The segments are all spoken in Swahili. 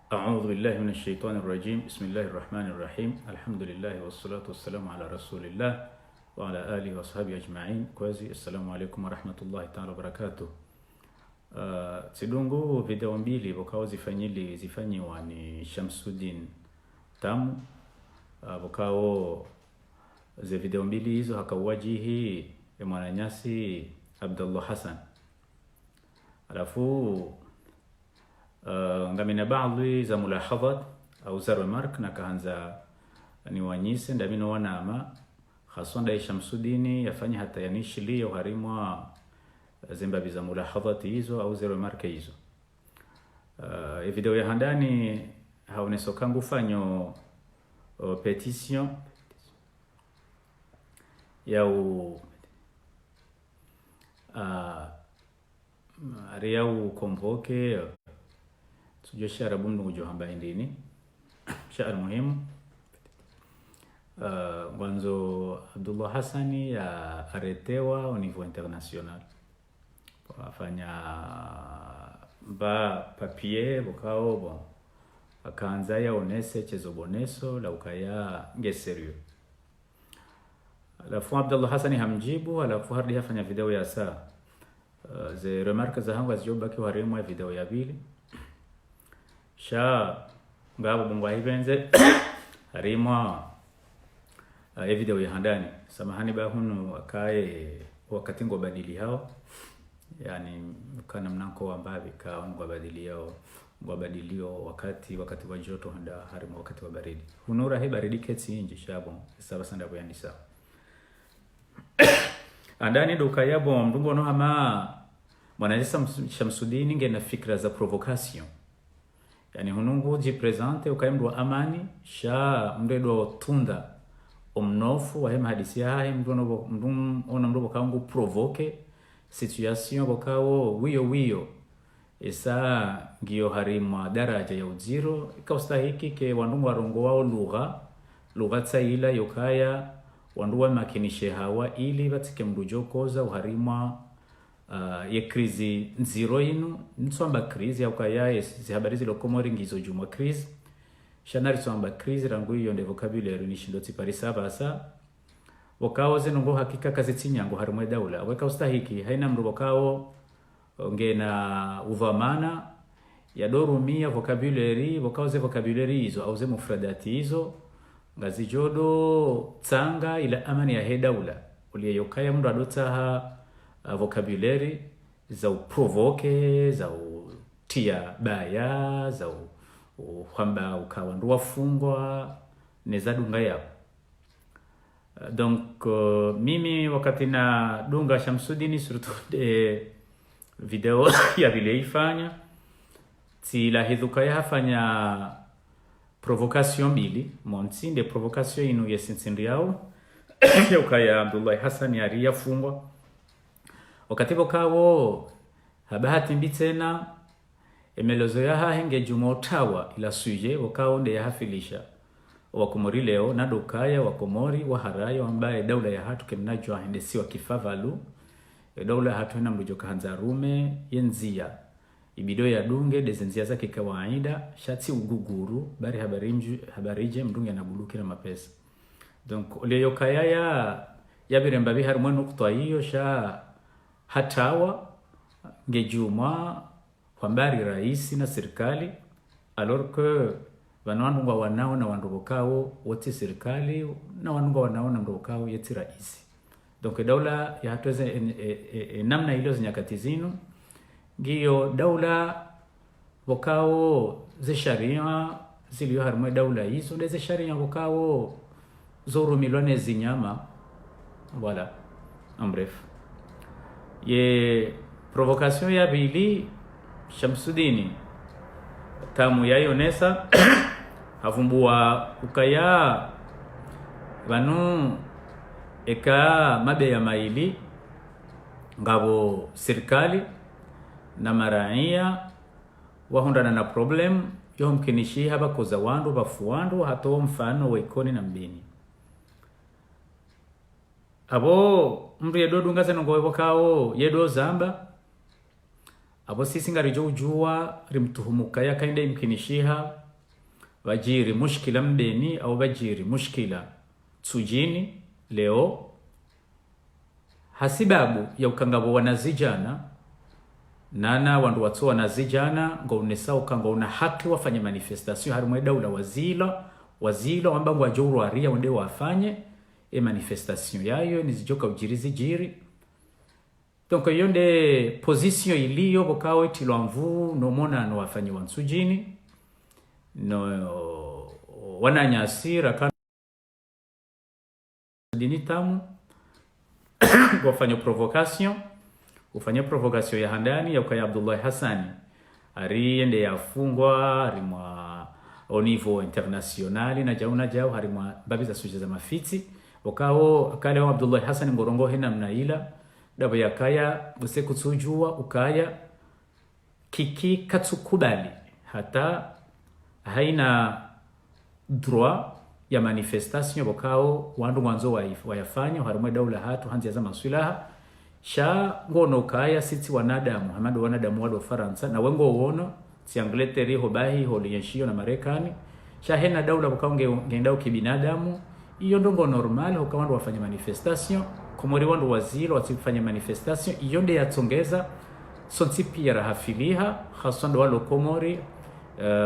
أعوذ بالله من الشيطان الرجيم. بسم الله الرحمن الرحيم. الحمد لله والصلاة والسلام على رسول الله وعلى آله وصحبه أجمعين. كوزي السلام عليكم ورحمة الله تعالى وبركاته. Tidungu video mbili bokao zifanyiwa ni Shamsuddin Tamu. Bokao ze video mbili hizo hakawajihi mwananyasi Abdullah Hassan. Alafu ngamina baadhi za mulahadhat au za remark na kaanza ni wanyise ndamino wanama khasonda Shamsuddin yafanya hata yanishili yo harimwa zimbabi za mulahadhat hizo au za remark hizo. Video ya handani haoneso kangu fanyo petition ya ariau convoke sujua shara bundu ujo hamba indini shara muhimu. Mwanzo Abdullah Hassani ya aretewa au niveau international wafanya ba papier bokao bon akaanza ya onese chezo boneso la ukaya ngeserio. Alafu Abdullah Hassani hamjibu, alafu hardi hafanya video ya saa ze remarka za hangu azijobaki waremu ya video ya bili sha ngabo bungwa hibenze harimwa video ya handani samahani ba hunu akae wakati ngo badili hao, yani kana mnako ambavi ka ngo badili hao ngo badilio wakati wa joto handa harimwa wakati wa baridi hunura he baridi keti inji shabo saba sanda kuyandisa andani duka yabo mdungo no ama mwanajisa Shamsuddin nge na fikra za provocation, yani hunungu jipresente ukaimdu wa amani sha mredo tunda omnofu wa hema hadisi hae mdono kaungu provoke situation bokao wiyo esa ngiyo harimwa daraja ya uziro ikaustahiki ke wanungu warongo wao lugha tsaila yokaya wanduwa makinishe hawa ili batike mdujokoza uharimwa ye krizi nziro inu nsomba krizi ya ukaya zihabarizi lokomori ngizo jumwa krizi shanari somba krizi rangu hiyo nde vocabulary nishindo tiparisa basa wakao zenungo hakika kazi tinyango harimwe daula weka ustahiki haina mru wakao ngena uvamana ya dorumia vocabulary wakao ze vocabulary hizo au ze mufradati hizo ngazi jodo tsanga ila amani ya hedaula uliye yokaya mdu adotaha vocabulary za provoke za tia baya za kwamba ukawa ndo wafungwa neza dunga yao. Donc mimi wakati na dunga Shamsuddin surtout video ya vile ifanya ti la hidhuka ya hafanya provocation mbili monti de provocation inu yesintsindi yao yokaya Abdullah Hassan yari yafungwa wakati bokao habahati mbitena emelozo ya hahenge jumotawa ila suje wakao nde ya hafilisha wakomori leo na dokaya wakomori waharayo ambaye daula ya hatu kemnajwa hende siwa kifavalu daula ya hatu hena mlujoka hanzarume yenzia ibido ya dunge dezenzia zake kawaida shati uguguru bari habarije mdunge na buluki na mapesa. Donc leo kaya ya birembabi harumwe nukutwa hiyo sha hatawa ngejuma kwambari raisi na serikali alors que wananunga wanao na wandobokao wote serikali na wanunga wanao na ndobokao yeti raisi. Donc daula ya hatuweze namna ilo zinyakati zinu ngiyo daula bokao ze sharia ziliyo harumwe daula hizo ze sharia bokao zoro milone zinyama voilà en bref ye provocation ya bili Shamsuddin Tamu yayonesa havumbua ukaya banu eka mabe ya maili ngabo serikali na maraia wahundana na problem yo mkinishi haba koza wandu bafuwandu hato mfano wekoni na mbini abo mri yedo dunga zeno ngowe wakao yedo zamba abo sisi ngarijo ujua rimtuhumuka ya kaenda imkinishiha wajiri mushkila mbeni au wajiri mushkila tsujini leo hasibabu ya ukangabo wanazijana nana wandu watu wanazijana ngo unesao kango una haki wafanye manifestation harimwe daula wazilo ambango wajouru aria wende wafanye manifestation yayo nizijoka ujirizi jiri. Donc yonde position iliyo bokao etilo mvu no mona no wafanye wansujini no wananyasira kana dini tamu wafanye provocation ya handani ya ukaya Abdullah Hassani ariende yafungwa harimwa au niveau international na jauna jao harimwa babiza suje za mafiti wakao akale wa Abdullah Hassani ngorongo hena mnaila dabo yakaya buse kutsujua ukaya kiki katsukubali hata haina droit ya manifestation wakao wandu mwanzo wayafanya harimwa daula hatu hanzi za maswilaha sha ngono kaya siti wanadamu hamadu wanadamu wado Faransa na wengo uono si Angleteri hobahi holiyenshio na Marekani sha hena daula bukaunge ngendao kibinadamu iyo ndongo normal ukawandu wafanya manifestation komori wandu wazilo watifanya manifestation iyo nde yatsongeza sonti pia rahafiliha hasando walo komori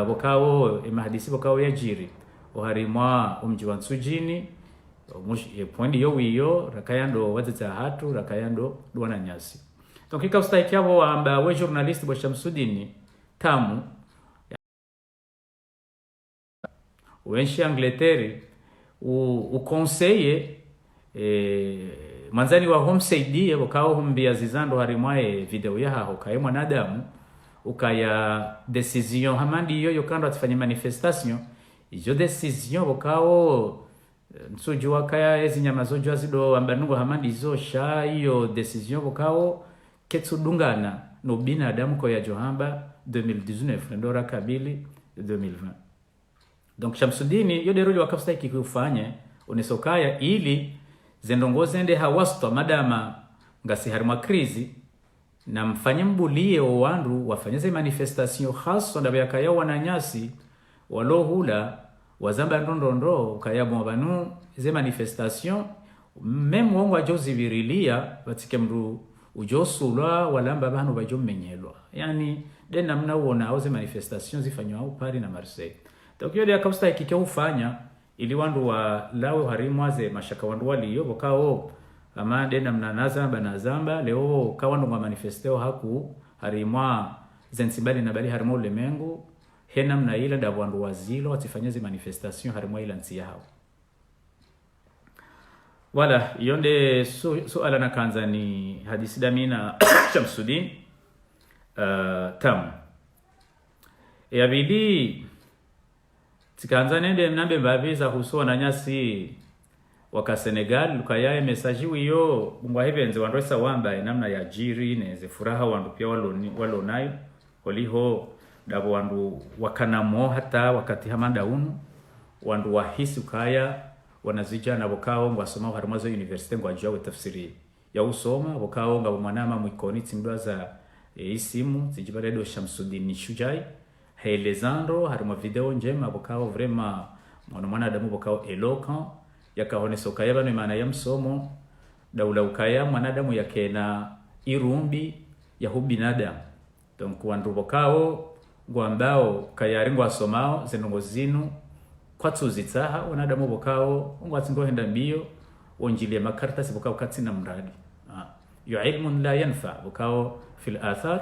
bokao emahadisi bokao yajiri oharimwa umji wa Nsujini poindi yo wiyo rakayando wazita hatu rakayando duwana nyasi. Donc kika ustaiki yabo amba we journalist bo Shamsudini tamu wenshi Angleteri u conseiller manzani wa homsaidie wakao humbia zizando harimwae video ya haho kaye mwanadamu ukaya decision hamandi yo kando atifanye manifestation ijo decision wakao nsujua kaya ezi nyama zojo azido ambanungo hamandi zosha iyo decision wakao ketsudungana no binadamu kwa ya johamba 2019 ndora kabili 2020. Donc Shamsudini yo deruli wakafsta ikifanye unesokaya ili zendongoze ende hawastwa madama ngasi harima krizi na mfanye mbulie wandu wafanyeze manifestation haswa ndabe yakaya wananyasi walohula wazamba ndondondo kaya mwabanu ze manifestation meme wongo ajozi virilia batike mru ujosulwa walamba banu bajomenyelwa yani dena mna uona auze manifestation zifanywa au Paris na Marseille. Donc yode akausta ikike ufanya ili wandu wa lawe harimwaze mashaka wandu waliyo bokao ama dena mnanaza banazamba leo kawandu wa manifesteo haku harimwa zensibali na bali harimwa ulemengu hena mna ila da wandu wazilo watifanyeze manifestation harimwa ila nsi yao. Wala yonde suala na kanza ni hadisi damina Shamsudini tamu yabili tikanza nende mnambe mbaviza husuwa na nyasi waka Senegal lukayae mesaji wiyo mwa hebenze wandwesa wamba namna ya jiri neze furaha wandu pia walo nayo waliho dabo wandu wakanamo hata wakati hamanda unu wandu wahisi ukaya wanazija na bokao ngwasoma harimazo university ngwajwa tafsiri ya usoma bokao ngabo mwanama mwikoni timbaza isimu zijibaredo Shamsudini Shujai Helezandro harimo video njema bokao vraiment mwana adamu bokao eloquent yakahone sokaya bano imana ya msomo daula ukaya mwanadamu yakena irumbi ya hubinadamu. Donc wandu bokao ngwambao kayaringwa somao zenongo zinu kwatuzitaha wanadamu bokao ngwatsingo henda mbio onjile makarta sibokao katsina mradi yu ilmun la yanfa bokao fil athar.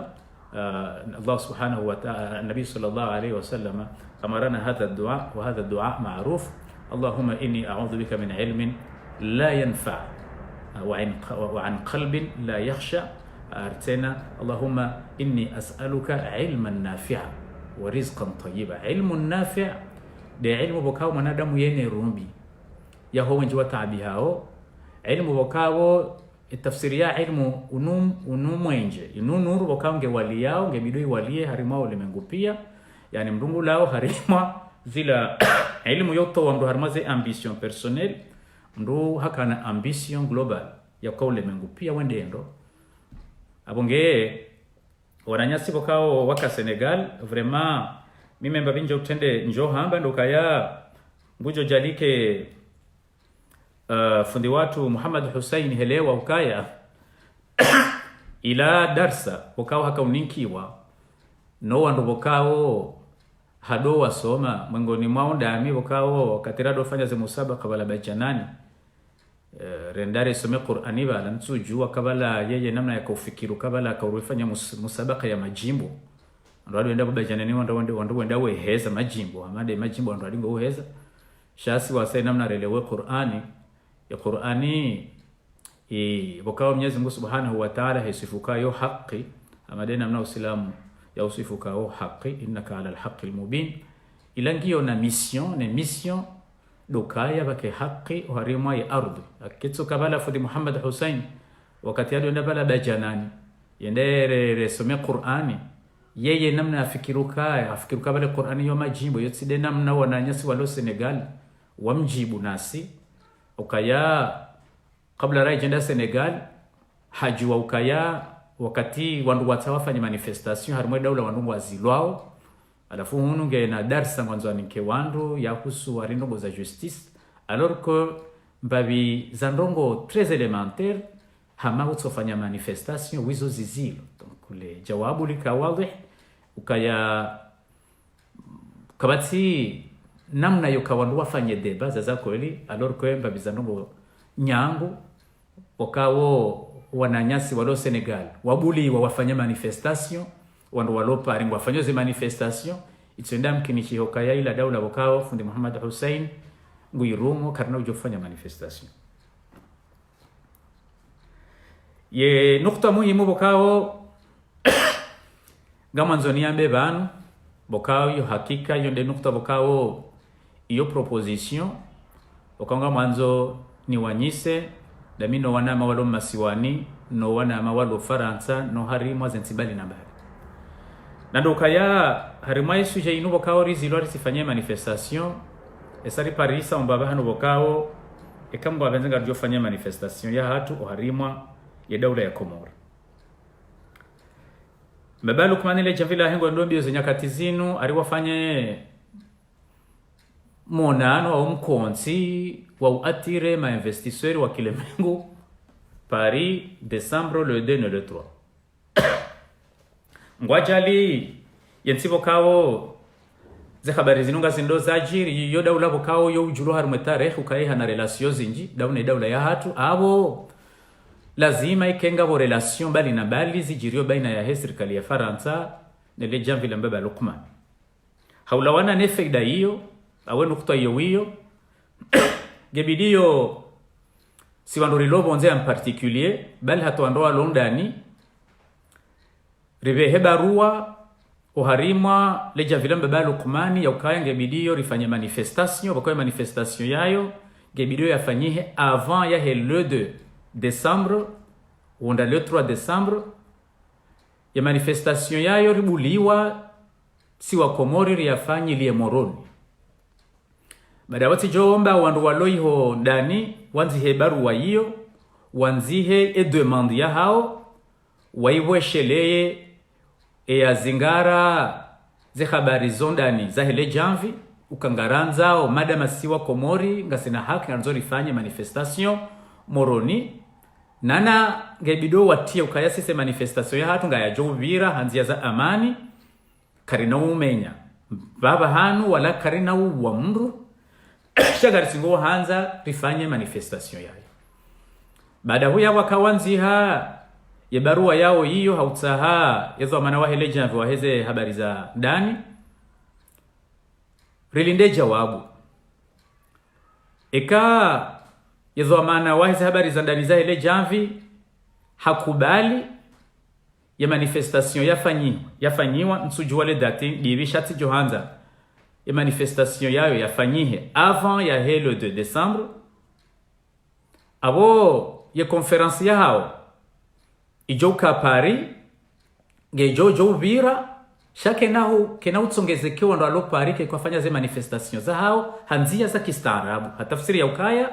الله سبحانه وتعالى النبي صلى الله عليه وسلم أمرنا هذا الدعاء وهذا الدعاء معروف اللهم إني أعوذ بك من علم لا ينفع وعن قلب لا يخشع أرتنا اللهم إني أسألك علما نافعا ورزقا طيبا. علم نافع ده علم بكاو منادم يني رومبي يهو نجوا تعبيهاو علم بكاو التفسير يا علم unum wenje inunuru bokange waliyao ngebidoi walie harimao lemengupia yani mrungu lao harima zila elimu yoto wa mdu harimaze ambition personnel mdu hakana ambition global ya kwa lemengupia wendendo abonge wananyasi bokao waka Senegal vraiment mimi mba binjo utende njo hamba ndo kaya ngujo jalike fundi watu Muhammad Hussein helewa ukaya ila darsa bokao haka uninkiwa no wando bokao hado wasoma mwengoni mwao ndami bokao katirado fanya ze musabaka bala bajanani rendare some Qur'ani bala nsujua kabala yeye namna ya kufikiru kabala kaurifanya musabaka ya majimbo ndo wenda bajanani wenda weheza majimbo amade majimbo ndo alingo weheza shasi wasai namna relewe Qur'ani ya Qur'ani bokao Mwenyezi Mungu Subhanahu wa Ta'ala hisifukayo haki amade namna Uislamu ya usifukao haki innaka ala alhaqi almubin ilangio na mission dokaya bake haki uharima ya ardhi akitso kabala fudi Muhammad Hussein wakati yado bala bajanani yendere resome Qur'ani yeye namna afikiruka bale Qur'ani yo majimbo yotside namna wananyasi walo Senegal wamjibu nasi ukaya kabla rajenda Senegal hajua ukaya wakati wandu watawafanya manifestation harimo daula wandu wazilwao alafu hununge na darsa mwanzo ninke wandu ya kuhusu warindongo za justice alors que mbabi zandongo très élémentaire hama utofanya manifestation wizo zizilo donc le jawabu likawadhi ukaya kabati namna yokawandu wafanye deba za kweli alors que mbabi zandongo nyangu wakawo wananyasi walo Senegal wabuli wafanya manifestation wandu walopa ringo wafanya ze manifestation itenda mkinichi hokaya ila daula wakao fundi Muhammad Hussein nguirumo karna ujofanya manifestation ye nukta muhimu bokao gamanzo niambe banu bokao yo hakika yo nde nukta bokao iyo proposition okanga mwanzo ni wanyise dami no wana mawalo masiwani no wana mawalo Faransa no harimo zentibali na bari nandoka ya harimo yesu je inu bokao rizilori sifanye manifestation esari parisa ombaba hano bokao ekambo abenzenga ryo fanye manifestation ya hatu harimo ya daula ya Komoro mbabalu kumanile javila hengo ndombi zo nyakati zinu ari wafanye monano au mkonzi wa uatire ma investisseurs wa Kilemengu Paris décembre le 2 et le 3 ngwajali yensibo kawo ze habari zinunga zindo zajiri yo daula bokao yo ujuru harume tarehe ukaiha na relation zinji daula ya hatu abo lazima ikenga bo relation bali na bali zijirio baina ya serikali ya Faransa na le Janvier Mbaba Lukman haulawana ne faida hiyo awe nukta hiyo gebidio si wandu rilobo nze en particulier bali hatuandoa Londani ribe hebarua uharima le Janvier Mbaba Lukman ya ukaya gebidio rifanye manifestation bakwe manifestation yayo gebidio yafanyihe avant ya le 2 décembre onda le 3 décembre ya manifestation yayo ribuliwa si wa Komori riyafanyi liye Moroni badawati jomba wandu waloiho ndani wanzihe barua hiyo wanzihe demande ya hao waiwesheleye ya zingara ze habari zondani za hele Janvier ukangaranzao madama siwa Komori ngasina haki nganzo rifanye manifestation Moroni nana ngebido watia ukayasi se manifestation ya hatu ngaya jovira hanzia za amani karina umenya baba hanu wala karina wa mru shagari singo hanza rifanye manifestation yayo baada huya wakawanziha ya barua yao hiyo hautaha yezo amana wahele Janvier waheze habari za ndani rilinde jawabu eka yezo amana waheze habari za ndani za ile Janvier hakubali ya manifestation yafanyiwa nsujuwa le date diibishati johanza ya manifestation yayo yafanyihe avant ya le 2 décembre abo ya conference ya hao ijoka Paris ngejojo vira shake naho kena utsongezekewa ndo alo Paris ke kwafanya ze manifestation za hao hanzia za kistaarabu hatafsiri ya ukaya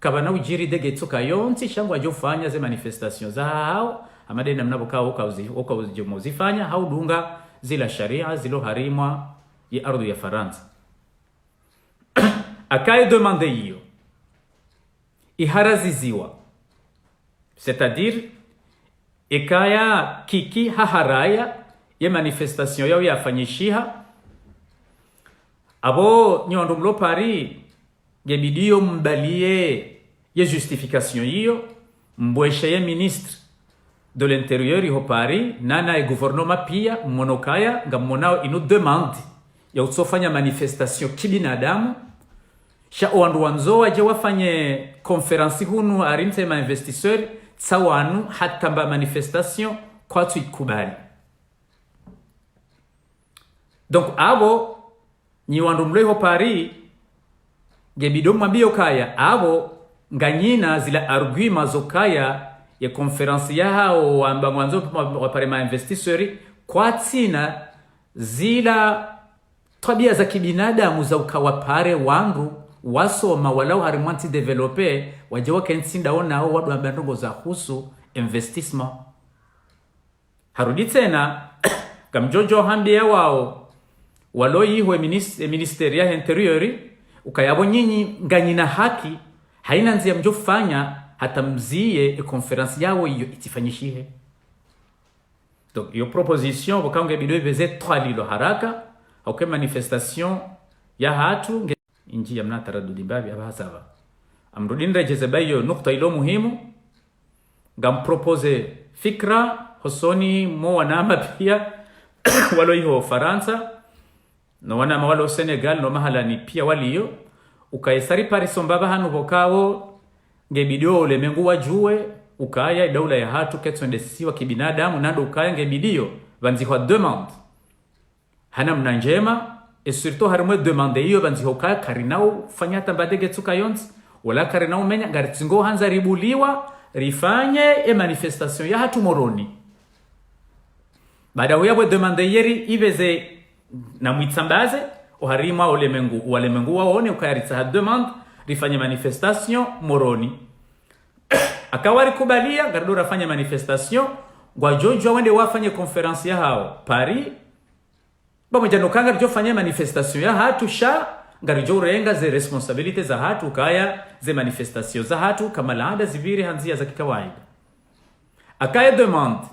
kabana ujiri dege tsoka yonti shangwa jofanya ze manifestation za hao hamadeni mnaboka uka uzifanya haudunga zila sharia zilo harimwa ya ardhi ya Faransa. Akaye demande hiyo iharaziziwa, c'est-à-dire ikaya kiki haharaya ya manifestation yao yafanyishiha abo nyondo mlo Paris gebidio mbalie ya justification hiyo mbweshe ya ministre de l'intérieur ho Paris nana e gouvernement pia monokaya ngamonao inu demande ya utsofanya manifestation kibinadamu sha wandu wanzo waje wafanye konferansi hunu arimse ma investisseur tsawanu hata mba manifestation kwa tu ikubali. Donc abo ni wandu mleho Paris gebido mabio kaya abo nganyina zila argument zokaya ya konferansi ya hao amba mwanzo wapare ma investisseur kwa tina zila tabia za kibinadamu za ukawapare wandu wasoma walau harimwanti developer waje wakensinda ona hao wadu ambandongo za husu investissement harudi tena kamjojo hambi ya wao waloi hiwe ministeria ya interiori ukayabo nyinyi nganyina haki haina nzia mjofanya hata mzie konferansi yao hiyo itifanyishihe. Donc yo proposition wakange bido ibeze 3 lilo haraka au manifestation ya hatu inji ya mnata radudi babi abahasaba amrudin jezebayo nukta ilo muhimu ngam propose fikra hosoni mo wanama pia walo hiyo Faransa no wanama walo Senegal no mahala ni pia waliyo ukaisari parisombaba hanu bokao ngebidio ulemengu wajue ukaya daula ya hatu ketsondesiwa kibinadamu nado ukaya ngebidio vanzihwa demande hana mnanjema et surtout harimo demande hiyo vanzihwa ukaya karinao fanyata mbadege tsuka yonzi wala karinao menya ngaritsingo hanza ribuliwa rifanye manifestation ya hatu moroni baada ya demande yeri ibeze na mwitsambaze oharima ulemengu waone ukayaritsa demande rifanye manifestation moroni akawari kubalia gardura fanya manifestation gwajojo wende wafanye konferansi ya hao Paris pamoja nokanga rjo fanya manifestation ya hatu sha ngarijo renga ze responsabilite za hatu kaya ze manifestation za hatu kama laada zibiri hanzia za kikawaida akaya demande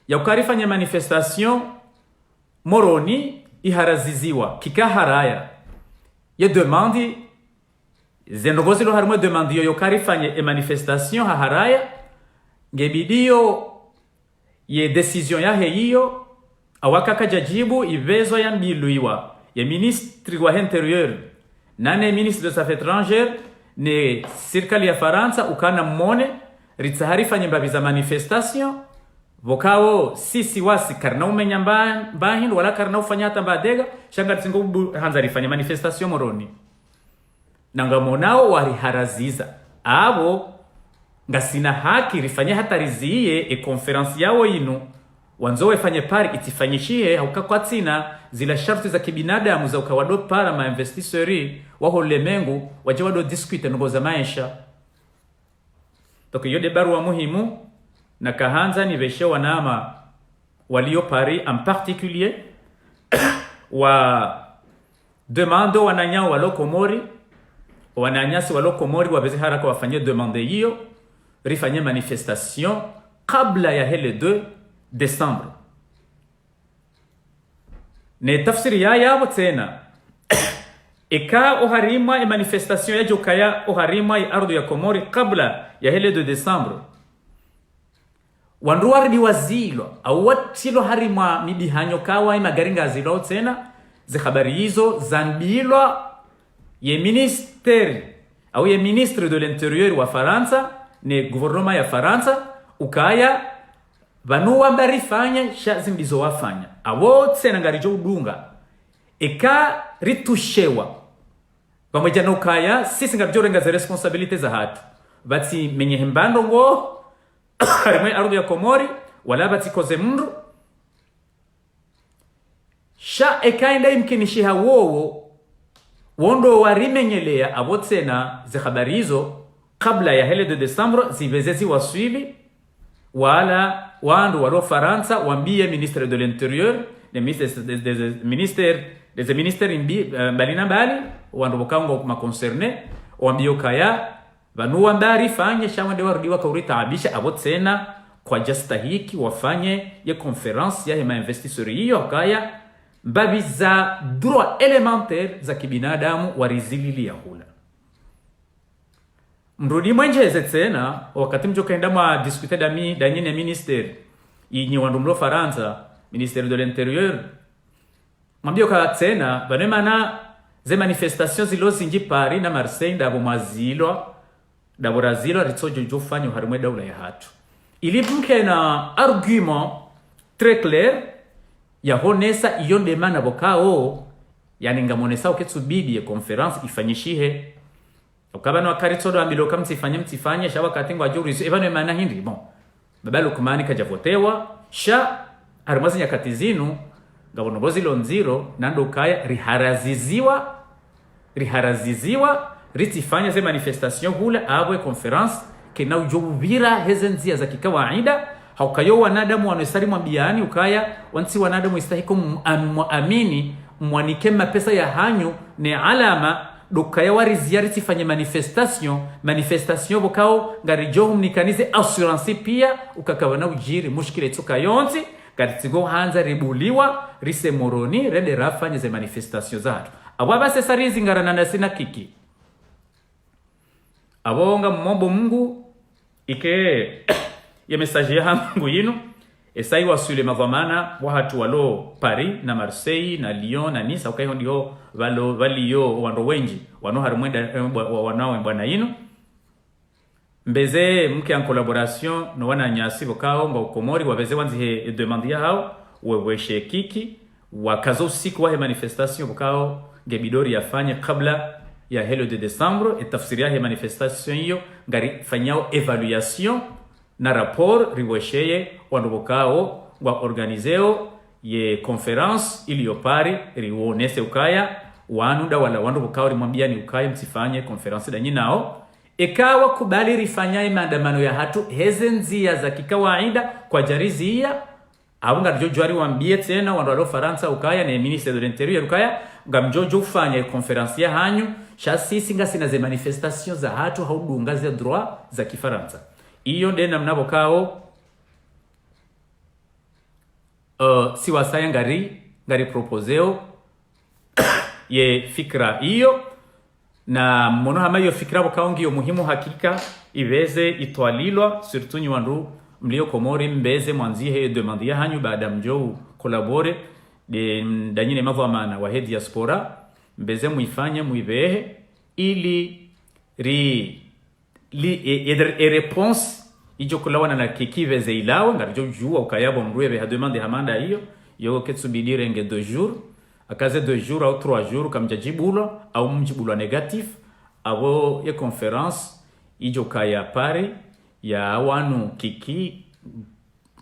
ya ukarifanya manifestation moroni iharaziziwa kikaharaya ya demande zendogozi lo harimo demande yo karifanye manifestation haharaya ngebidio ye decision ya hiyo awakaka jajibu ivezo ya mbiluiwa ya ministre wa intérieur nane ministre des affaires étrangères ne serikali ya Faransa ukana mmone ritsaharifa nyembabi za manifestation vokao sisi wasi karna umenya mbahin wala karna ufanyata mbadega shanga tsingo hanza rifanya manifestation moroni nangamonao wariharaziza abo ngasina haki rifanye hata riziye konferansi yao inu wanzowe fanye pari itifanyishie haukakwatina zila sharti za kibinadamu za ukawado para ma investisseurs waho lemengu waje wado discute ngo za maisha. Donc yo de barua muhimu na kahanza ni veshe wanama walio Paris en particulier wa demando wananyao walokomori wananyasi walokomori wabeze haraka wafanye demande hiyo rifanye manifestation kabla ya hele 2 Desembre. Ne tafsiri ya yabo tena eka oharima manifestation ya jokaya oharima ya ardu ya Komori kabla ya hele 2 Desembre wanduwari diwazilo au watilo harima mibihanyo kawa imagaringa zilo tena ze habari hizo zambilwa ye ministeri au ye ministre de l'intérieur wa Faransa ne gouvernement ya Faransa ukaya vanuwa mbarifanya shazimbizo wafanya awo tsena ngarijo udunga eka ritushewa pamoja na ukaya sisi ngarijo renga za responsabilite za hatu bati menye hembando ngo harimwe ardu ya Komori wala bati koze mndu sha eka enda imkinishiha wowo wondo warimenyelea abo tsena ze habari hizo kabla ya hele 2 Desembre zibezezi waswili wala wandu walo Faransa wambie ministre de l'intérieur des ministères mbalina mbali wandu bokango ma concerné wambio kaya banu wambari fanye shamande warudiwa kaurita abisha abo tena kwa jasta hiki wafanye ya conference ya investisseurs hiyo kaya mbabi za droit élémentaire za kibinadamu warizililia hula. Mrudi mwenjeze tena wakati mjokaenda mwa discuter dami danyine minister yinyi wandumlo Faransa ministère de l'intérieur mwambio ka tena banemana ze manifestations zilo zinji Paris na Marseille ndabo mazilo ndabo razilo ritsojo jofanya harimwe daula ya hatu ili mke na argument très clair ya honesa iyo ndemana bokao yani ngamonesa uketsubidi ya conference ifanyishihe ukabana wakaritodo ambilo mtifanye sha wakati ngwa juri evane mana hindi bon babalo kumani kajavotewa sha harmazi nyakati zinu ngabonobozi lonziro nando kaya riharaziziwa ritifanya ze manifestation hula abwe conference kena ujubira hezenzia za kikawaida haukayo wanadamu wanesari mwambiani ukaya wansi wanadamu istahiko muamini mwanikema pesa ya hanyu ne alama dokaya warizia ritifanya manifestation bokao ngarijo mnikanize assurance pia ukakawana ujiri mushkile tuka yonzi garitigo hanza ribuliwa rise moroni rede rafanya ze manifestation zatu ababa sesarizi ngarana na sina kiki abonga mombo Mungu ike ya message ya Mungu yinu esai wasule mavamana wahatu walo Paris na Marseille na Lyon na Nice ukayo ndio valiyo wando wenji wano harimwenda wanao bwana yinu mbeze mke en collaboration no wana nyasi bokao ngo komori wabeze wanzi demander hao weweshe kiki wakazo siku wa manifestation bokao gebidori yafanye kabla ya helo de décembre et tafsiria ya manifestation hiyo ngari fanyao evaluation na rapport riwesheye wandobokao wa organizeo ye conference iliyopari riwonese ukaya wanuda wala wandobokao rimwambia ni ukaya msifanye conference danyi nao ekawa kubali rifanyaye maandamano ya hatu hezenzia za kikawaida kwa jarizia abunga jojwari wambie tena wandalo Faransa ukaya na ministre de l'intérieur ukaya ngamjojo ufanye conference ya hanyu shasisi ngasina ze manifestation za hatu haudunga za droit za kifaransa iyo ndena mnabokao si wasaya ngari proposeo ye fikra iyo na mono hama yo fikra bokao ngiyo muhimu hakika ibeze itwalilwa surtout nywandu mlio komori mbeze mwanzihe demandia hanyu baada mjou kolabore de danyine mavamana wa he diaspora mbeze muifanye muibehe ili réponse ijo kulawana na kikiveze ilawa ngarjo jua ukayabo mruebe ha demande hamanda hiyo yo ketsubidire nge 2 jours akaze 2 jours au 3 jours kamjajibulo au mjibulo negatif abo ye conference ijo kaya pare ya wanu kiki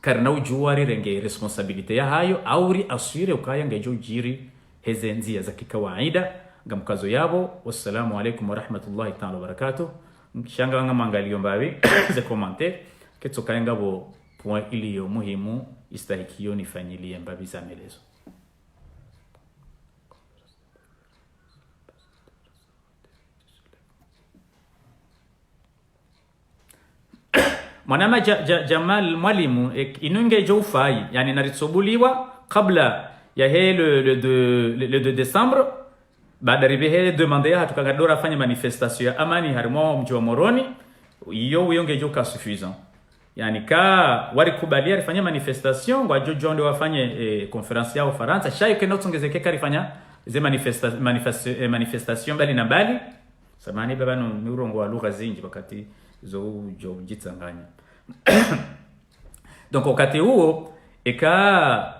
karna ujuari renge responsabilite ya hayo auri aswire ukaya ngejo jiri hezenzia za kikawaida ngamkazo yabo. Wassalamu alaikum warahmatullahi ta'ala wabarakatuh. Shanga nga mangalio mbavi ze commentaire ketsoka ngabo point iliyo muhimu istahikio nifanyilie mbavi za melezo. Mwanama Jamal Mwalimu inunge joufai yani naritsobuliwa kabla ya le 2 décembre baada ribehe demander hatukagadora afanye manifestation ya amani harimo mji wa Moroni iyo uyonge joka suffisant yani ka warikubalia rifanya manifestation ngwa jojo ndio wafanye conference yao Faransa shayo kenda tungezeke karifanya ze manifestation bali na bali samani baba no urongo wa lugha zingi wakati zo jitsanganya donc wakati huo eka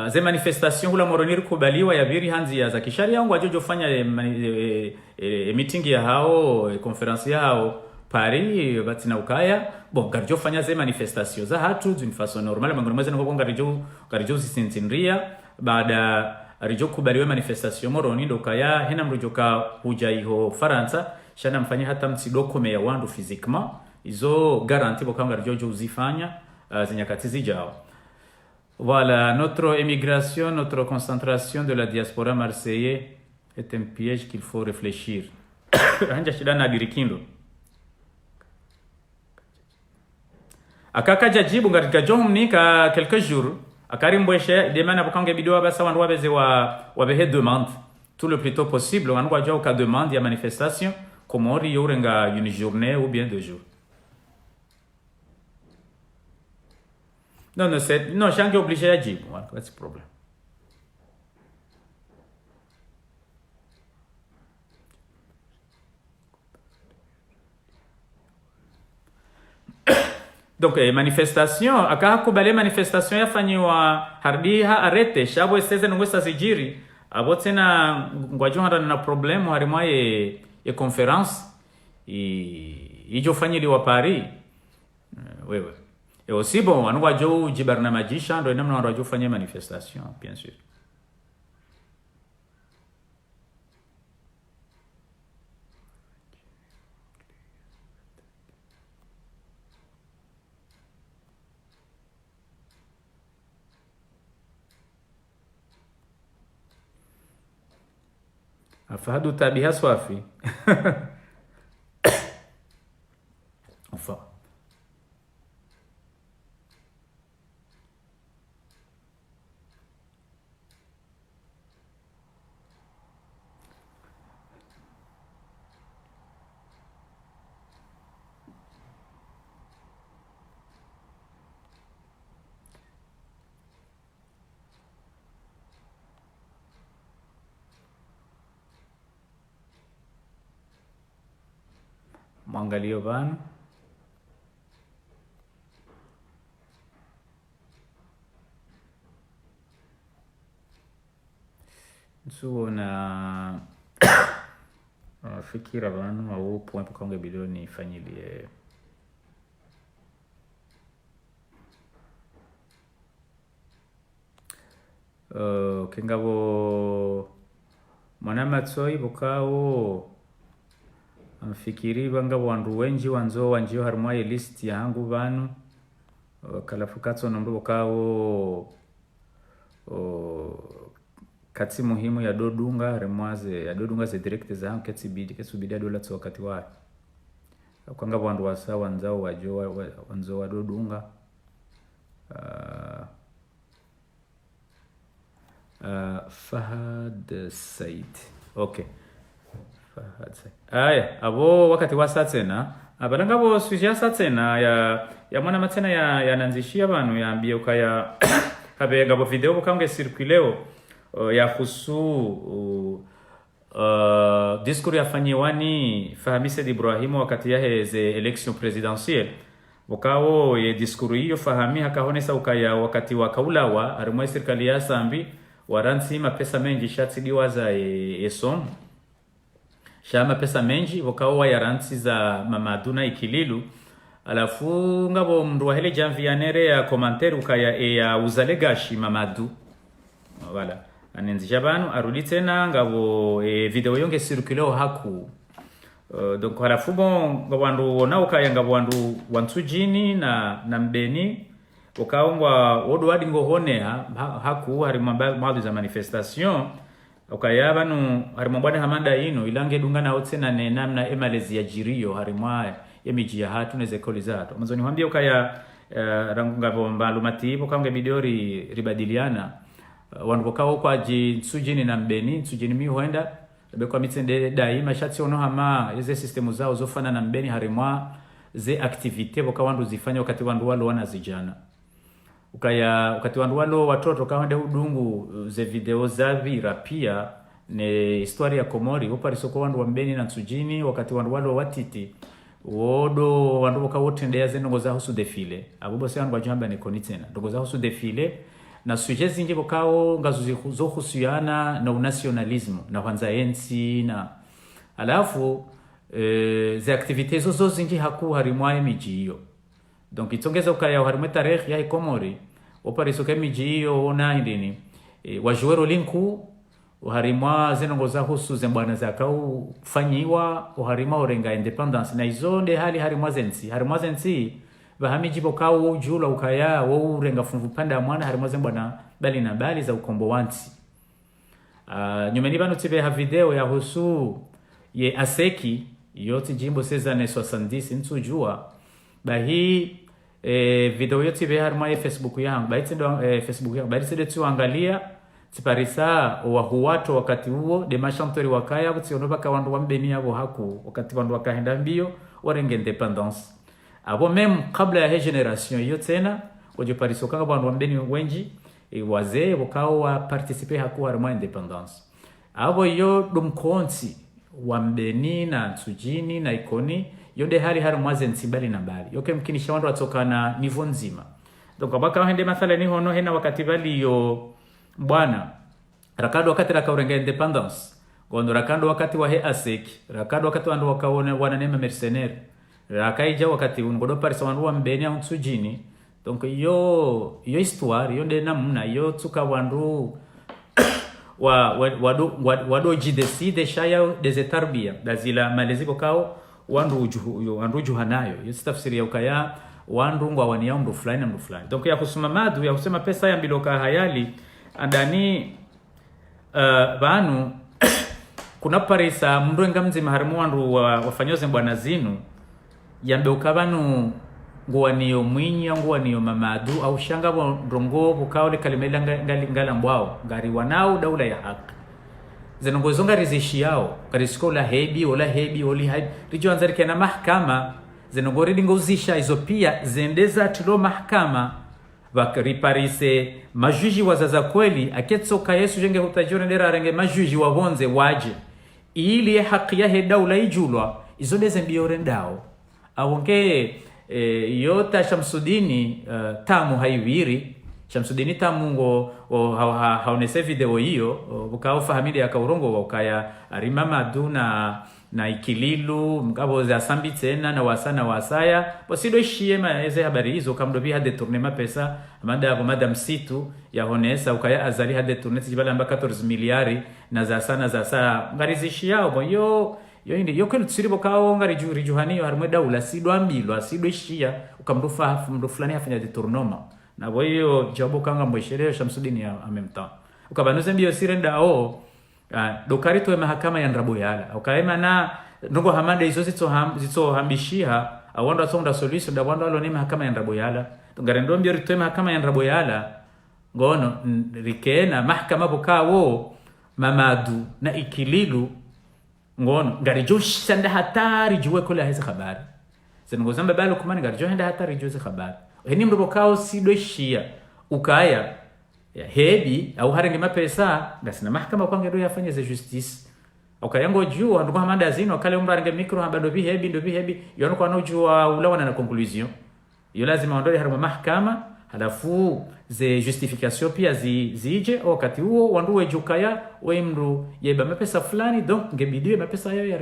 ze manifestation hula Moroni kubaliwa ya biri hanzi ya za kisharia ngwa jojo fanya meeting ya hao conference yao Paris batina ukaya bon garjo fanya ze manifestation za hatu d'une façon normale mangomeze ngo garjo sisintinria baada rijo kubaliwa manifestation Moroni dokaya hena mrojoka huja iho Faransa shana mfanya hata msidokome ya wandu physiquement izo garanti bokanga jojo uzifanya zinyakati zijao. Voilà, notre émigration, notre concentration de la diaspora marseillaise est un piège qu'il faut réfléchir. Hanja shida na girikindo. Akaka jajibu ngatika johumni ka quelques jours. Akari mbweshe demana bukange bidoa basa wandu wabeze wabehe demande tout le plus tôt possible. Wandu wajua ka demande ya manifestation komori yorenga une journée ou bien 2 jours. Non, j'ai obligé à dire. Voilà, c'est le problème. Donc manifestation akakubali manifestation yafanyiwa hardiha arete shabo eseze ngwesa sijiri abo tena ngwajo na problème harimo ye conference ijo fanyiliwa Paris wewe et aussi bon anu wajo jibarna majisha ndo namna wajo fanya manifestation bien sûr. Afahadu tabiha swafi. Enfin. Mwangalio bana. So na fikira bana au point kwa bilioni ifanyilie kengabo mwanamatsoyi bukao amfikiri banga wandu wenji wanjio harumwa list ya hangu banu kalafukatso nombo bukao kati muhimu ya dodunga remwaze ya dodunga ze direct za hangu kesubidi dola tso wakati wa kwanga wandu wasa wanzao wanzo wa dodunga Fahad Said. Okay. Fahad Said. Aya, abo wakati wa satsena, abalanga bo sujia satsena ya mwana matena ya nanzishia banu ya ambie ukaya kabega bo video bukange circuleo ya khusu discours ya fanyiwani Fahamise Ibrahimu wakati ya ze election présidentielle. Wakao ye discours hiyo Fahami hakahonesa ukaya wakati wa kaulawa arimwe serikali ya Sambi waransi mapesa menji shatsidiwa za esom shama pesa menji wakao ya ransi za Mamaduna Ikililu alafu ngabo mndu hele janvianere ya commentaire ukaya ya uzalegashi Mamadu wala anenzi jabanu arudi tena ngabo video yonge circuleo haku donc alafu bon ngabo wandu ukaya ngabo wandu jini na mbeni ukaongwa wodo wadi ngohone haku harimamba za manifestation ukaya banu harimambane hamanda ino ilange dungana otsena ne namna emalezi ya jirio harimwa emiji ya hatu neze kolizato mwanzo niwaambie ukaya rangunga bombalu matibo kange bidori ribadiliana wandu wakao kwa sujini na mbeni sujini mi huenda kwa mitsende daima shati ono hama ize systemu zao zofana na mbeni harimwa ze activite wakawandu zifanya wakati wandu walo wanazijana ukaya wakati wandu walo watoto kawande udungu ze video zavira pia ne historia ya Komori uparisoko wandu wambeni na Tsujini wakati wandu walo watiti wodo wandu wakawotendea ze ndongo za husu defile abubo se wandu wajamba ni koni tena ndongo za husu defile na suje zingi wakao ngazu zohusiana na unationalismo na wanza ensi na alafu ze activités zozo zingi haku harimwae miji hiyo donc itongeza ukaya harimwe tarehe ya Komori oparisoka miji hiyo ona ndini wajuero linku uharimwa zenongo za husu zembwana zakau fanyiwa uharima orenga independence na izonde hali harimwa zensi Vahami kao wo jula ukaya wo renga funvu panda mwana harimo bwana bali na bali za ukombo wanti. Nyumeni bano tibe ha video ya husu ye aseki yote jimbo sezane 70 ntujua bahi video yote be harma ya Facebook yangu baiti ndo Facebook yangu baiti de tu angalia tiparisa wa huwato wakati huo de machantori wakaya butiono baka wandu wambeni yabo haku wakati wandu wakaenda mbio warenge independence abo meme kabla ya generation yote tena ojo pariso kanga wandu wambeni wengi wazee wakao wa participer haku harma independence abo yo dumkonti wambeni na tsujini na ikoni yode hali mwaze ntibali na bali yoke mkinisha wandu watoka na nivo nzima donc abaka hende mathala ni hono hena wakati bali yo bwana rakado wakati rakaurenge independence gondo rakando wakati wa he aseki rakado wakati wandu wakaone wananema mercenaire rakaija wakati ungodo parisa wandu wa mbeni ya tsujini donc yo histoire yo de namna yo tuka wandu wado jideside shaya dezetarbia dazila maleziko kao wandu juhanayo yosi tafsiri ya ukaya wandu ngwa wani ya mdu fulani na mdu fulani donc ya kusuma madu ya kusema pesa ya mbiloka hayali andani banu kuna parisa mdu ngamzi maharimu wandu wafanyoze mbwana zinu ya mbeuka banu nguwa niyo mwinyi nguwa niyo mamadu au shanga ndrongo bukaole kalimela ngala mbwao ngari wanao daula ya haki zenongo zonga rizishi yao karisiko la hebi oli hebi rijo anzarike na mahakama zenongo ridingo uzisha hizo pia zendeza tulo mahakama wakariparise majuji wazaza kweli aketsoka Yesu jenge hutajone ndera renge majuji wabonze waje ili haki ya daula ijulwa izondeze mbiore ndao awonge yota Shamsudini tamu haiwiri Shamsudini tamu ngo haonese video hiyo bukao fahamili ya kaurongo wakaya arimamadu na ikililu mkabo za sambi tena na wasaya bosido shiema eze habari hizo kamdobi hade tournema pesa amanda msitu ya honesa ukaya azali hade tourne tijibala amba 14 miliari na za sana ngarizishi yao boyo yo indi yo tsiribo kao ngari juhani harimo daula sidwa ambilwa sidwe shia ukamrufa mdo fulani afanya de tournoma na boyo jabo kanga mboshereo Shamsudini ya amemta ukabanuze mbio sirenda dokari to mahakama ya Ndraboyala ukaema na ndongo hamanda hizo zito hambishia awanda atonda solution da wanda alone mahakama ya Ndraboyala tungarendo mbio rito mahakama ya Ndraboyala ngono rikena mahakama bukawo mamadu na ikililu ngono ngarijo shanda hatari juwe kula hizo habari zengo zamba balo kumani ngarijo henda hatari juwe hizo habari heni mrobo kao sidwe shia ukaya ya hebi au harenge mapesa ngasina mahakama kwange do yafanye za justice ukayango jua ndo kama mandazino kale umbarenge micro hambado bi hebi yono kwa nojua ulawana na conclusion yo lazima ondole harimo mahakama halafu ze justification pia zije wakati huo wanduwe jukaya wemru yeba mapesa fulani donc ngebidiwe mapesa hayo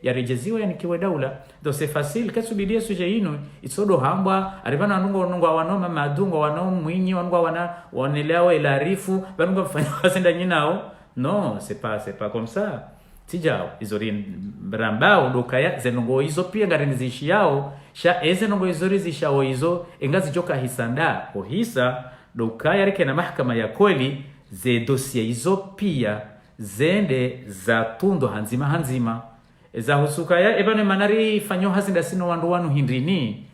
yarejeziwe yanikiwe daula donc c'est facile kasubidie suje ino itsodo hambwa aribana nungo wanoma madungo wano mwinyi wanwa wanelewa ilarifu banungo mfanya wasenda nyinao non c'est pas comme ça tijao izorin brambao dokaya zenongo hizo pia ngarenzishi yao sha ezenongo izori zishao hizo engazi joka hisanda ohisa dokaya reke na mahakama ya kweli ze dossier hizo pia zende za tundo hanzima za husukaya ebane manari fanyo hazinda sino wandu wanu hindrini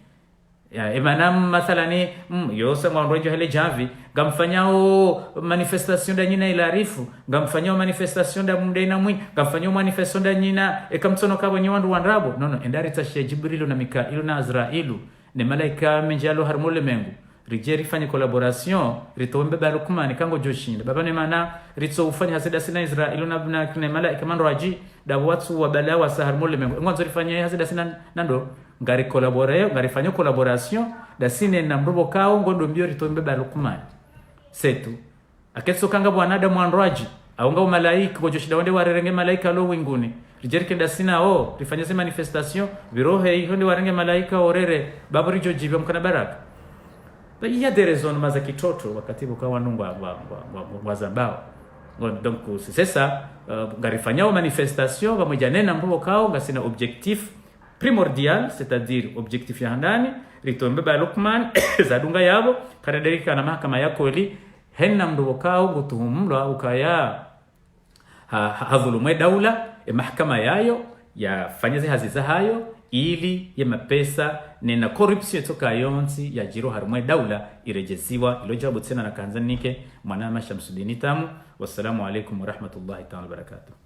ya emanam mathalani yosa ngwandu hele javi gamfanyao manifestation da nyina ilarifu gamfanyao manifestation da mundena mwi gamfanyao manifestation da nyina ekamtsono kabo nyandu wandrabo no endari tashe Jibrilu na Mikailu na Azrailu ne malaika menjalo harmole mengu rijeri fanye collaboration ritombe balukumani kango joshinda baba ne mana ritso ufanye hasida sina Israilu na ne malaika mando aji da watu wa balawa saharmole mengu ngwanzo rifanye hasida sina nando ngari fanye collaboration da sine na mrobo kao ngondo mbio ritombe balukumani setu aketso kanga bwana Adamu androaji aunga malaika gojoshida wande warerenge malaika lo winguni rijerike dasina rifanye manifestation virohe ihonde warenge malaika orere baburijo jibe mkana baraka il y a des raisons maza kitoto wakati bukawa nungwa wazambao donc c'est ça garifanyao manifestation pamoja na mrobo kao ngasina objectif primordial, c'est-à-dire objectif ya ndani ritombe ba Lukman za dunga yabo karaderika na mahakama yako ili henna mdobokao gutuhumra ukaya hadhulumwe daula mahakama yayo yafanyize haziza hayo ili ya mapesa nena corruption toka yonsi ya jiro harumwe daula irejeziwa ilojabu tena na kanzanike mwanama Shamsuddin Tamu. Wassalamu alaikum warahmatullahi ta'ala wabarakatuh.